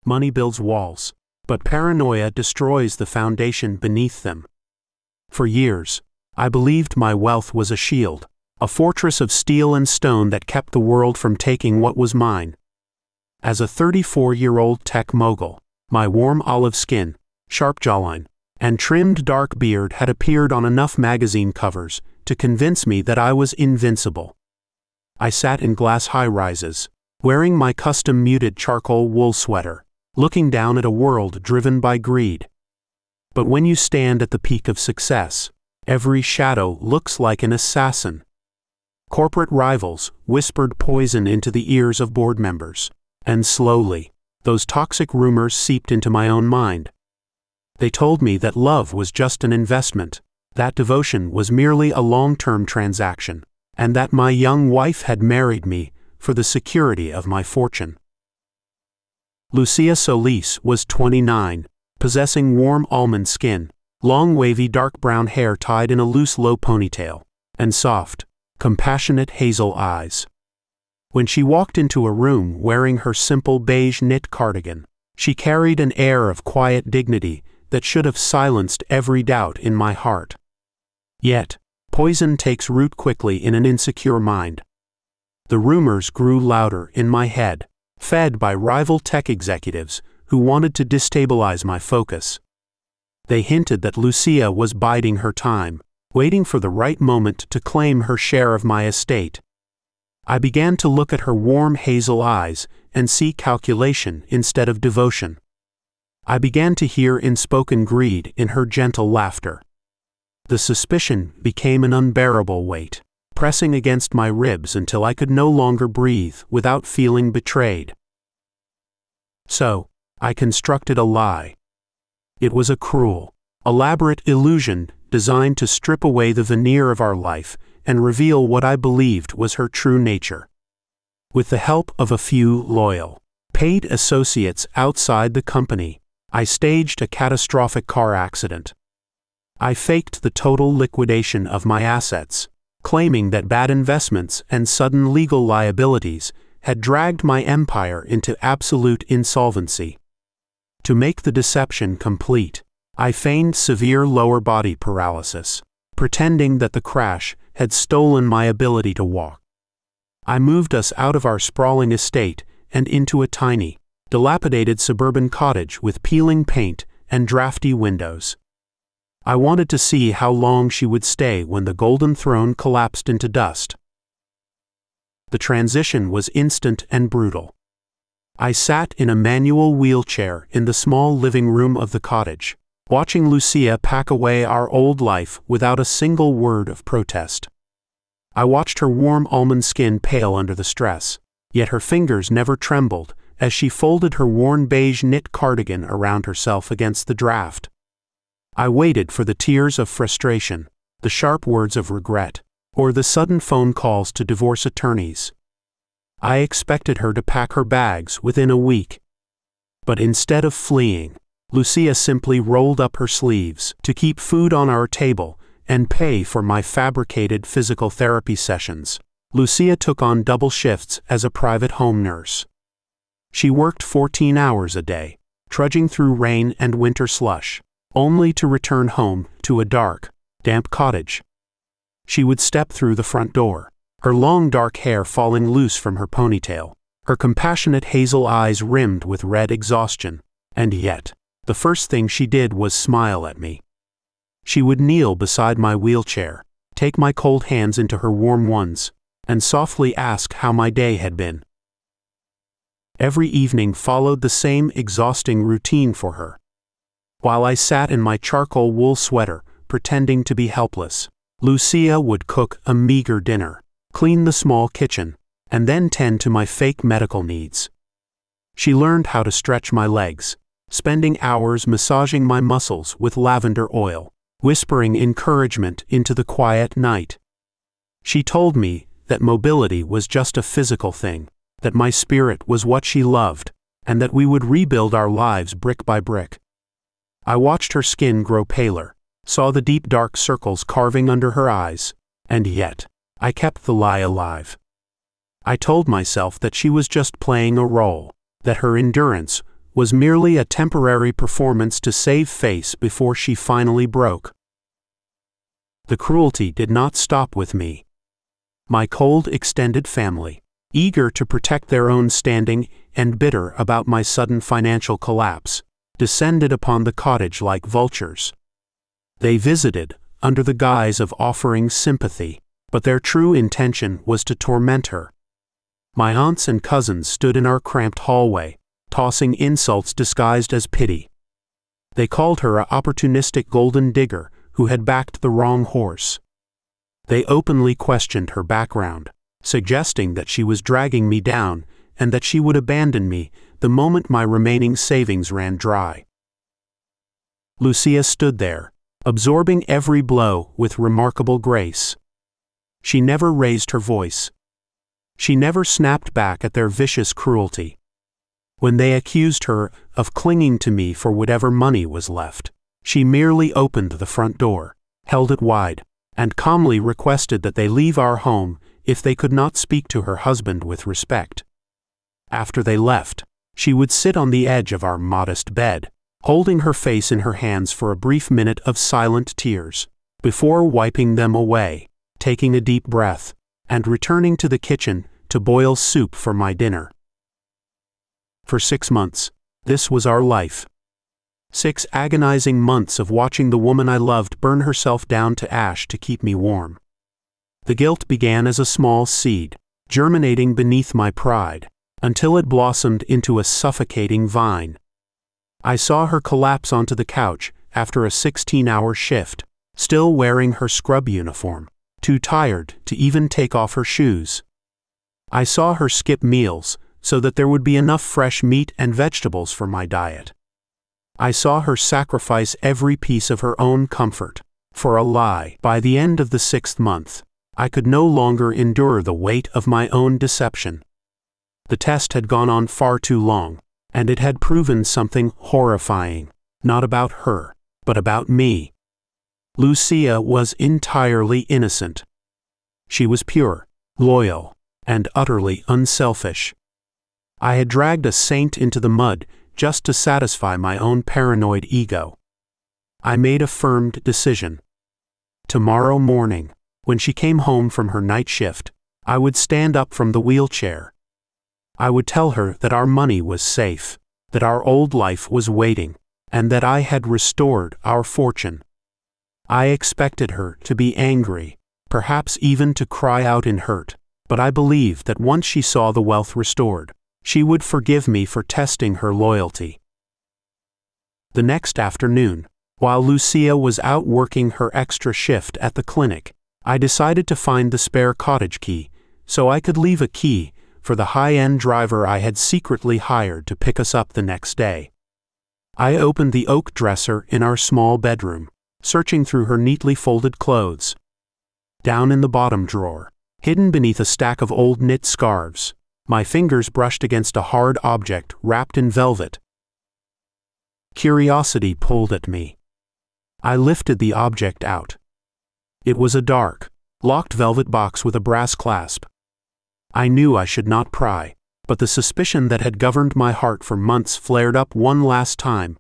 Money builds walls, but paranoia destroys the foundation beneath them. For years, I believed my wealth was a shield, a fortress of steel and stone that kept the world from taking what was mine. As a 34-year-old tech mogul, my warm olive skin, sharp jawline, and trimmed dark beard had appeared on enough magazine covers to convince me that I was invincible. I sat in glass high-rises, wearing my custom muted charcoal wool sweater, looking down at a world driven by greed. But when you stand at the peak of success, every shadow looks like an assassin. Corporate rivals whispered poison into the ears of board members, and slowly, those toxic rumors seeped into my own mind. They told me that love was just an investment, that devotion was merely a long-term transaction, and that my young wife had married me for the security of my fortune. Lucia Solis was 29, possessing warm almond skin, long wavy dark brown hair tied in a loose low ponytail, and soft, compassionate hazel eyes. When she walked into a room wearing her simple beige knit cardigan, she carried an air of quiet dignity that should have silenced every doubt in my heart. Yet, poison takes root quickly in an insecure mind. The rumors grew louder in my head, fed by rival tech executives who wanted to destabilize my focus. They hinted that Lucia was biding her time, waiting for the right moment to claim her share of my estate. I began to look at her warm hazel eyes and see calculation instead of devotion. I began to hear unspoken greed in her gentle laughter. The suspicion became an unbearable weight, pressing against my ribs until I could no longer breathe without feeling betrayed. So, I constructed a lie. It was a cruel, elaborate illusion designed to strip away the veneer of our life and reveal what I believed was her true nature. With the help of a few loyal, paid associates outside the company, I staged a catastrophic car accident. I faked the total liquidation of my assets, claiming that bad investments and sudden legal liabilities had dragged my empire into absolute insolvency. To make the deception complete, I feigned severe lower body paralysis, pretending that the crash had stolen my ability to walk. I moved us out of our sprawling estate and into a tiny, dilapidated suburban cottage with peeling paint and drafty windows. I wanted to see how long she would stay when the golden throne collapsed into dust. The transition was instant and brutal. I sat in a manual wheelchair in the small living room of the cottage, watching Lucia pack away our old life without a single word of protest. I watched her warm almond skin pale under the stress, yet her fingers never trembled as she folded her worn beige knit cardigan around herself against the draft. I waited for the tears of frustration, the sharp words of regret, or the sudden phone calls to divorce attorneys. I expected her to pack her bags within a week. But instead of fleeing, Lucia simply rolled up her sleeves to keep food on our table and pay for my fabricated physical therapy sessions. Lucia took on double shifts as a private home nurse. She worked 14 hours a day, trudging through rain and winter slush, only to return home to a dark, damp cottage. She would step through the front door, her long dark hair falling loose from her ponytail, her compassionate hazel eyes rimmed with red exhaustion, and yet, the first thing she did was smile at me. She would kneel beside my wheelchair, take my cold hands into her warm ones, and softly ask how my day had been. Every evening followed the same exhausting routine for her. While I sat in my charcoal wool sweater, pretending to be helpless, Lucia would cook a meager dinner, clean the small kitchen, and then tend to my fake medical needs. She learned how to stretch my legs, spending hours massaging my muscles with lavender oil, whispering encouragement into the quiet night. She told me that mobility was just a physical thing, that my spirit was what she loved, and that we would rebuild our lives brick by brick. I watched her skin grow paler, saw the deep dark circles carving under her eyes, and yet, I kept the lie alive. I told myself that she was just playing a role, that her endurance was merely a temporary performance to save face before she finally broke. The cruelty did not stop with me. My cold extended family, eager to protect their own standing and bitter about my sudden financial collapse, descended upon the cottage like vultures. They visited, under the guise of offering sympathy, but their true intention was to torment her. My aunts and cousins stood in our cramped hallway, tossing insults disguised as pity. They called her an opportunistic golden digger who had backed the wrong horse. They openly questioned her background, suggesting that she was dragging me down and that she would abandon me the moment my remaining savings ran dry. Lucia stood there, absorbing every blow with remarkable grace. She never raised her voice. She never snapped back at their vicious cruelty. When they accused her of clinging to me for whatever money was left, she merely opened the front door, held it wide, and calmly requested that they leave our home if they could not speak to her husband with respect. After they left, she would sit on the edge of our modest bed, holding her face in her hands for a brief minute of silent tears, before wiping them away, taking a deep breath, and returning to the kitchen to boil soup for my dinner. For 6 months, this was our life. 6 agonizing months of watching the woman I loved burn herself down to ash to keep me warm. The guilt began as a small seed, germinating beneath my pride, until it blossomed into a suffocating vine. I saw her collapse onto the couch after a 16-hour shift, still wearing her scrub uniform, too tired to even take off her shoes. I saw her skip meals so that there would be enough fresh meat and vegetables for my diet. I saw her sacrifice every piece of her own comfort for a lie. By the end of the 6th month, I could no longer endure the weight of my own deception. The test had gone on far too long, and it had proven something horrifying, not about her, but about me. Lucia was entirely innocent. She was pure, loyal, and utterly unselfish. I had dragged a saint into the mud just to satisfy my own paranoid ego. I made a firm decision. Tomorrow morning, when she came home from her night shift, I would stand up from the wheelchair. I would tell her that our money was safe, that our old life was waiting, and that I had restored our fortune. I expected her to be angry, perhaps even to cry out in hurt, but I believed that once she saw the wealth restored, she would forgive me for testing her loyalty. The next afternoon, while Lucia was out working her extra shift at the clinic, I decided to find the spare cottage key, so I could leave a key for the high-end driver I had secretly hired to pick us up the next day. I opened the oak dresser in our small bedroom, searching through her neatly folded clothes. Down in the bottom drawer, hidden beneath a stack of old knit scarves, my fingers brushed against a hard object wrapped in velvet. Curiosity pulled at me. I lifted the object out. It was a dark, locked velvet box with a brass clasp. I knew I should not pry, but the suspicion that had governed my heart for months flared up one last time.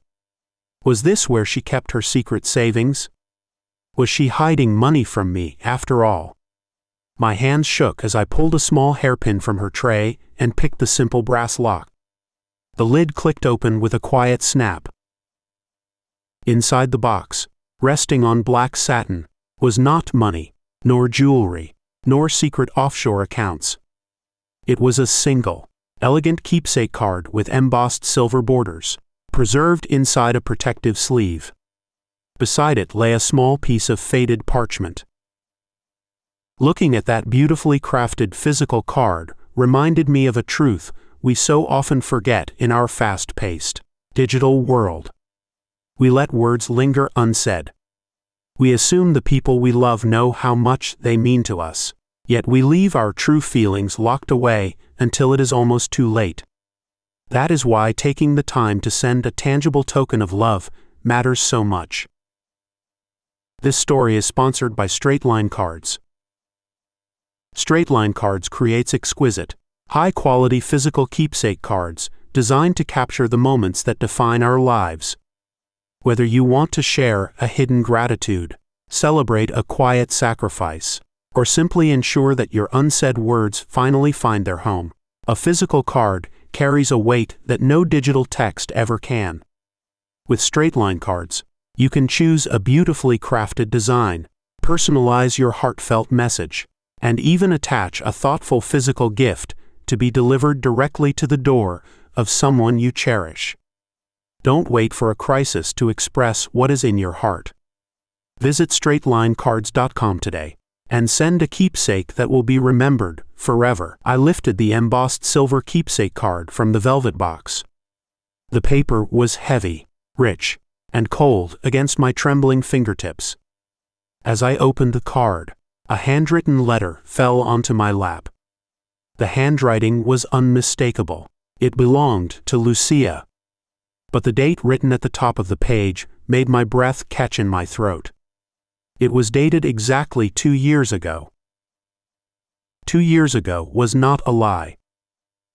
Was this where she kept her secret savings? Was she hiding money from me, after all? My hands shook as I pulled a small hairpin from her tray and picked the simple brass lock. The lid clicked open with a quiet snap. Inside the box, resting on black satin, was not money, nor jewelry, nor secret offshore accounts. It was a single, elegant keepsake card with embossed silver borders, preserved inside a protective sleeve. Beside it lay a small piece of faded parchment. Looking at that beautifully crafted physical card reminded me of a truth we so often forget in our fast-paced, digital world. We let words linger unsaid. We assume the people we love know how much they mean to us, yet we leave our true feelings locked away until it is almost too late. That is why taking the time to send a tangible token of love matters so much. This story is sponsored by Straight Line Cards. Straight Line Cards creates exquisite, high-quality physical keepsake cards designed to capture the moments that define our lives. Whether you want to share a hidden gratitude, celebrate a quiet sacrifice, or simply ensure that your unsaid words finally find their home, a physical card carries a weight that no digital text ever can. With straight-line cards, you can choose a beautifully crafted design, personalize your heartfelt message, and even attach a thoughtful physical gift to be delivered directly to the door of someone you cherish. Don't wait for a crisis to express what is in your heart. Visit straightlinecards.com today and send a keepsake that will be remembered forever. I lifted the embossed silver keepsake card from the velvet box. The paper was heavy, rich, and cold against my trembling fingertips. As I opened the card, a handwritten letter fell onto my lap. The handwriting was unmistakable. It belonged to Lucia. But the date written at the top of the page made my breath catch in my throat. It was dated exactly 2 years ago. 2 years ago was not a lie.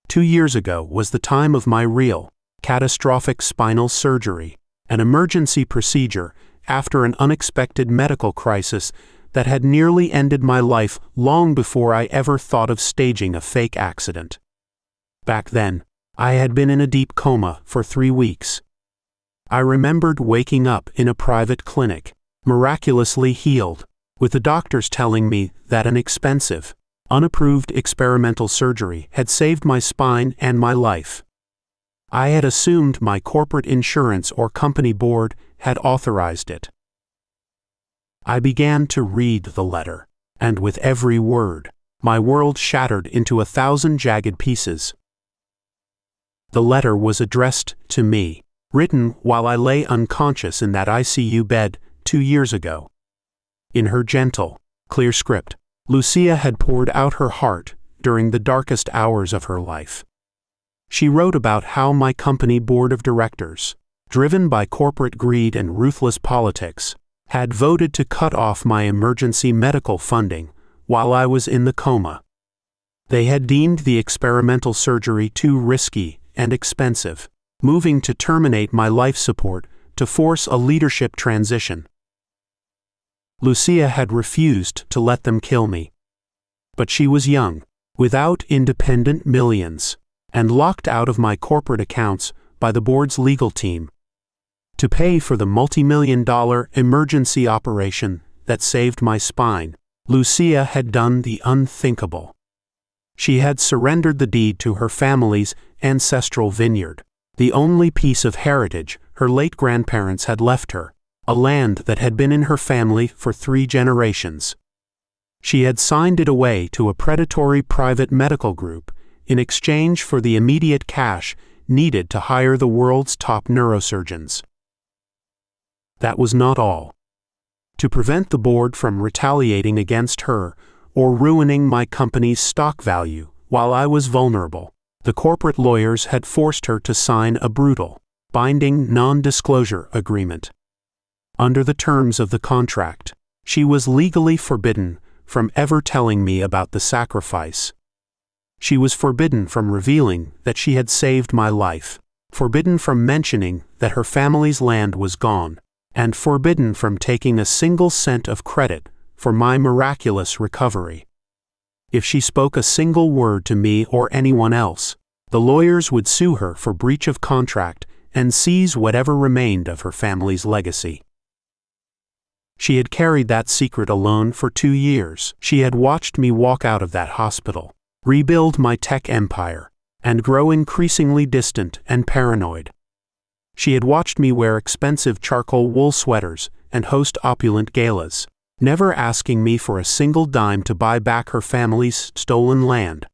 2 years ago was the time of my real, catastrophic spinal surgery, an emergency procedure after an unexpected medical crisis that had nearly ended my life long before I ever thought of staging a fake accident. Back then, I had been in a deep coma for 3 weeks. I remembered waking up in a private clinic, miraculously healed, with the doctors telling me that an expensive, unapproved experimental surgery had saved my spine and my life. I had assumed my corporate insurance or company board had authorized it. I began to read the letter, and with every word, my world shattered into 1,000 jagged pieces. The letter was addressed to me, written while I lay unconscious in that ICU bed 2 years ago. In her gentle, clear script, Lucia had poured out her heart during the darkest hours of her life. She wrote about how my company board of directors, driven by corporate greed and ruthless politics, had voted to cut off my emergency medical funding while I was in the coma. They had deemed the experimental surgery too risky and expensive, moving to terminate my life support to force a leadership transition. Lucia had refused to let them kill me. But she was young, without independent millions, and locked out of my corporate accounts by the board's legal team. To pay for the multi-million-dollar emergency operation that saved my spine, Lucia had done the unthinkable. She had surrendered the deed to her family's ancestral vineyard, the only piece of heritage her late grandparents had left her, a land that had been in her family for 3 generations. She had signed it away to a predatory private medical group in exchange for the immediate cash needed to hire the world's top neurosurgeons. That was not all. To prevent the board from retaliating against her or ruining my company's stock value while I was vulnerable, the corporate lawyers had forced her to sign a brutal, binding non-disclosure agreement. Under the terms of the contract, she was legally forbidden from ever telling me about the sacrifice. She was forbidden from revealing that she had saved my life, forbidden from mentioning that her family's land was gone, and forbidden from taking a single cent of credit for my miraculous recovery. If she spoke a single word to me or anyone else, the lawyers would sue her for breach of contract and seize whatever remained of her family's legacy. She had carried that secret alone for 2 years. She had watched me walk out of that hospital, rebuild my tech empire, and grow increasingly distant and paranoid. She had watched me wear expensive charcoal wool sweaters and host opulent galas, never asking me for a single dime to buy back her family's stolen land.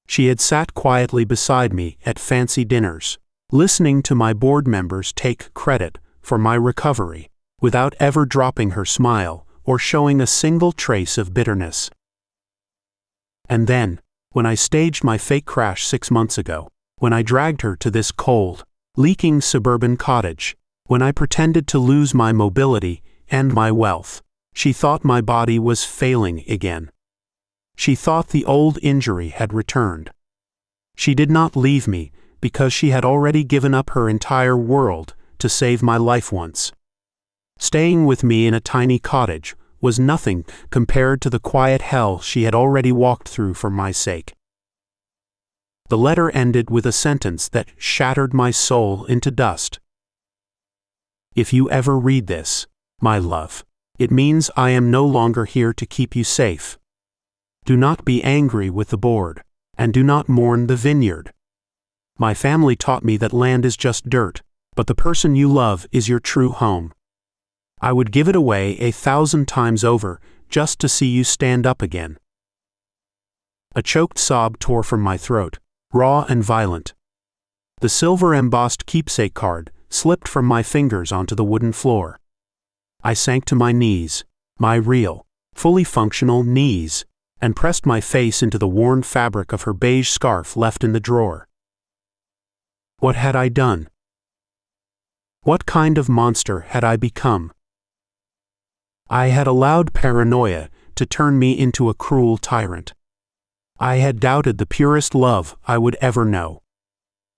She had sat quietly beside me at fancy dinners, listening to my board members take credit for my recovery, without ever dropping her smile or showing a single trace of bitterness. And then, when I staged my fake crash 6 months ago, when I dragged her to this cold, leaking suburban cottage, when I pretended to lose my mobility and my wealth, she thought my body was failing again. She thought the old injury had returned. She did not leave me because she had already given up her entire world to save my life once. Staying with me in a tiny cottage was nothing compared to the quiet hell she had already walked through for my sake. The letter ended with a sentence that shattered my soul into dust. If you ever read this, my love, it means I am no longer here to keep you safe. Do not be angry with the board, and do not mourn the vineyard. My family taught me that land is just dirt, but the person you love is your true home. I would give it away 1,000 times over just to see you stand up again. A choked sob tore from my throat, raw and violent. The silver embossed keepsake card slipped from my fingers onto the wooden floor. I sank to my knees, my real, fully functional knees, and pressed my face into the worn fabric of her beige scarf left in the drawer. What had I done? What kind of monster had I become? I had allowed paranoia to turn me into a cruel tyrant. I had doubted the purest love I would ever know.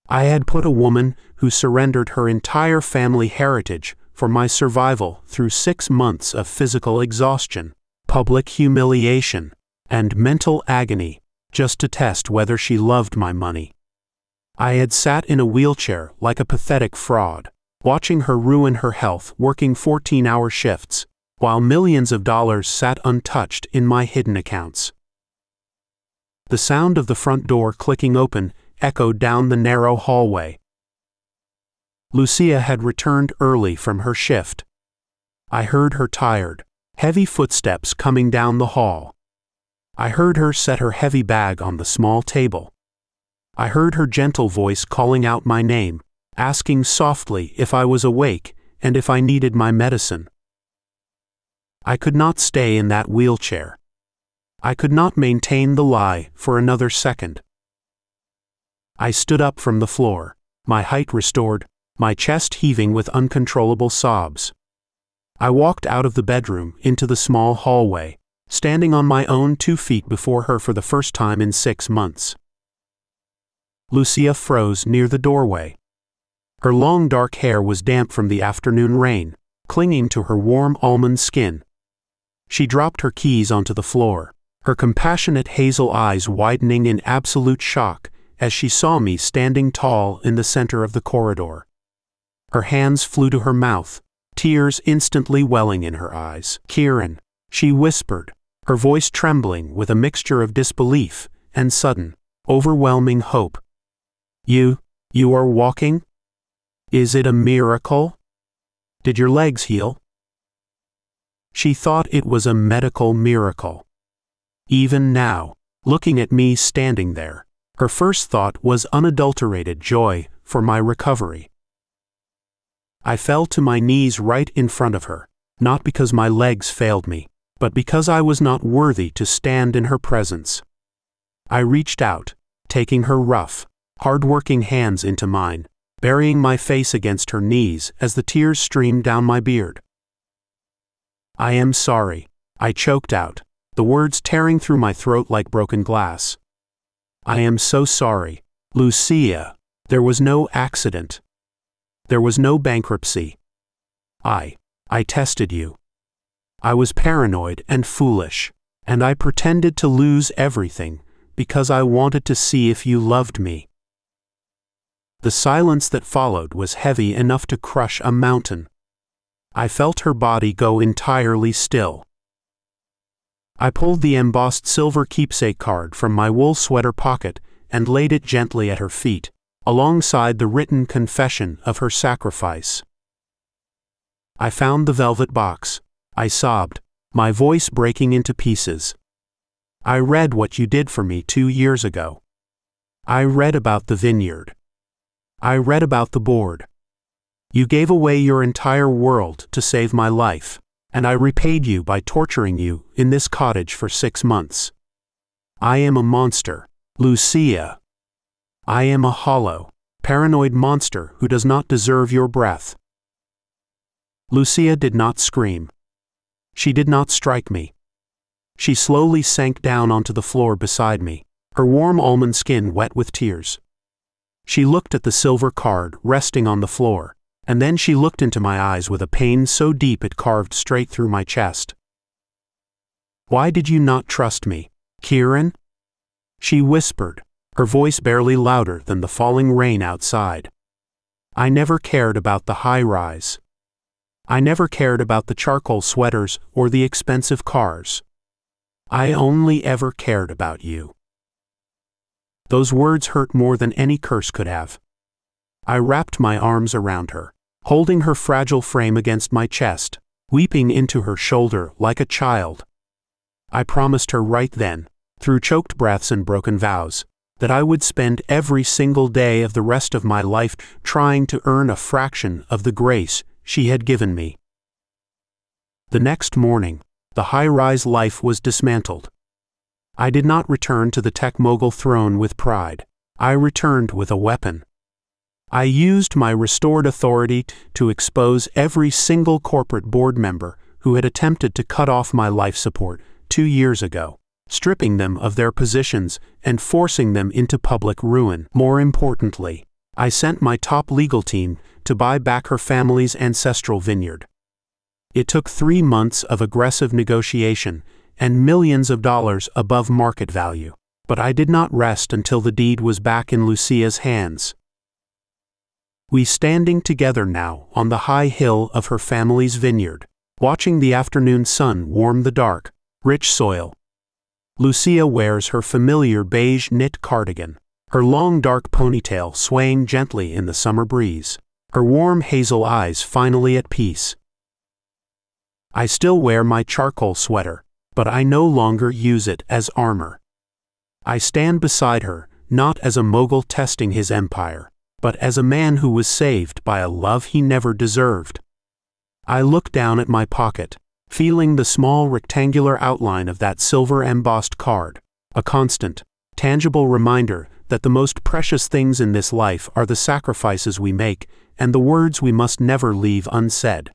I had put a woman who surrendered her entire family heritage for my survival through 6 months of physical exhaustion, public humiliation, and mental agony just to test whether she loved my money. I had sat in a wheelchair like a pathetic fraud, watching her ruin her health working 14-hour shifts, while millions of dollars sat untouched in my hidden accounts. The sound of the front door clicking open echoed down the narrow hallway. Lucia had returned early from her shift. I heard her tired, heavy footsteps coming down the hall. I heard her set her heavy bag on the small table. I heard her gentle voice calling out my name, asking softly if I was awake and if I needed my medicine. I could not stay in that wheelchair. I could not maintain the lie for another second. I stood up from the floor, my height restored, my chest heaving with uncontrollable sobs. I walked out of the bedroom into the small hallway, standing on my own 2 feet before her for the first time in 6 months. Lucia froze near the doorway. Her long dark hair was damp from the afternoon rain, clinging to her warm almond skin. She dropped her keys onto the floor, her compassionate hazel eyes widening in absolute shock as she saw me standing tall in the center of the corridor. Her hands flew to her mouth, tears instantly welling in her eyes. "Kieran," she whispered, her voice trembling with a mixture of disbelief and sudden, overwhelming hope. You are walking? Is it a miracle? Did your legs heal?" She thought it was a medical miracle. Even now, looking at me standing there, her first thought was unadulterated joy for my recovery. I fell to my knees right in front of her, not because my legs failed me, but because I was not worthy to stand in her presence. I reached out, taking her rough, hard-working hands into mine, burying my face against her knees as the tears streamed down my beard. "I am sorry," I choked out, the words tearing through my throat like broken glass. "I am so sorry, Lucia. There was no accident. There was no bankruptcy. I tested you. I was paranoid and foolish, and I pretended to lose everything because I wanted to see if you loved me." The silence that followed was heavy enough to crush a mountain. I felt her body go entirely still. I pulled the embossed silver keepsake card from my wool sweater pocket and laid it gently at her feet, alongside the written confession of her sacrifice. I found the velvet box. I sobbed, my voice breaking into pieces. "I read what you did for me 2 years ago. I read about the vineyard. I read about the board. You gave away your entire world to save my life, and I repaid you by torturing you in this cottage for 6 months. I am a monster, Lucia. I am a hollow, paranoid monster who does not deserve your breath." Lucia did not scream. She did not strike me. She slowly sank down onto the floor beside me, her warm almond skin wet with tears. She looked at the silver card resting on the floor, and then she looked into my eyes with a pain so deep it carved straight through my chest. "Why did you not trust me, Kieran?" she whispered, her voice barely louder than the falling rain outside. "I never cared about the high-rise. I never cared about the charcoal sweaters or the expensive cars. I only ever cared about you." Those words hurt more than any curse could have. I wrapped my arms around her, holding her fragile frame against my chest, weeping into her shoulder like a child. I promised her right then, through choked breaths and broken vows, that I would spend every single day of the rest of my life trying to earn a fraction of the grace she had given me. The next morning, the high-rise life was dismantled. I did not return to the tech mogul throne with pride. I returned with a weapon. I used my restored authority to expose every single corporate board member who had attempted to cut off my life support 2 years ago, stripping them of their positions and forcing them into public ruin. More importantly, I sent my top legal team to buy back her family's ancestral vineyard. It took 3 months of aggressive negotiation and millions of dollars above market value, but I did not rest until the deed was back in Lucia's hands. We standing together now on the high hill of her family's vineyard, watching the afternoon sun warm the dark, rich soil. Lucia wears her familiar beige knit cardigan, her long dark ponytail swaying gently in the summer breeze, her warm hazel eyes finally at peace. I still wear my charcoal sweater, but I no longer use it as armor. I stand beside her, not as a mogul testing his empire, but as a man who was saved by a love he never deserved. I look down at my pocket, feeling the small rectangular outline of that silver embossed card, a constant, tangible reminder that the most precious things in this life are the sacrifices we make and the words we must never leave unsaid.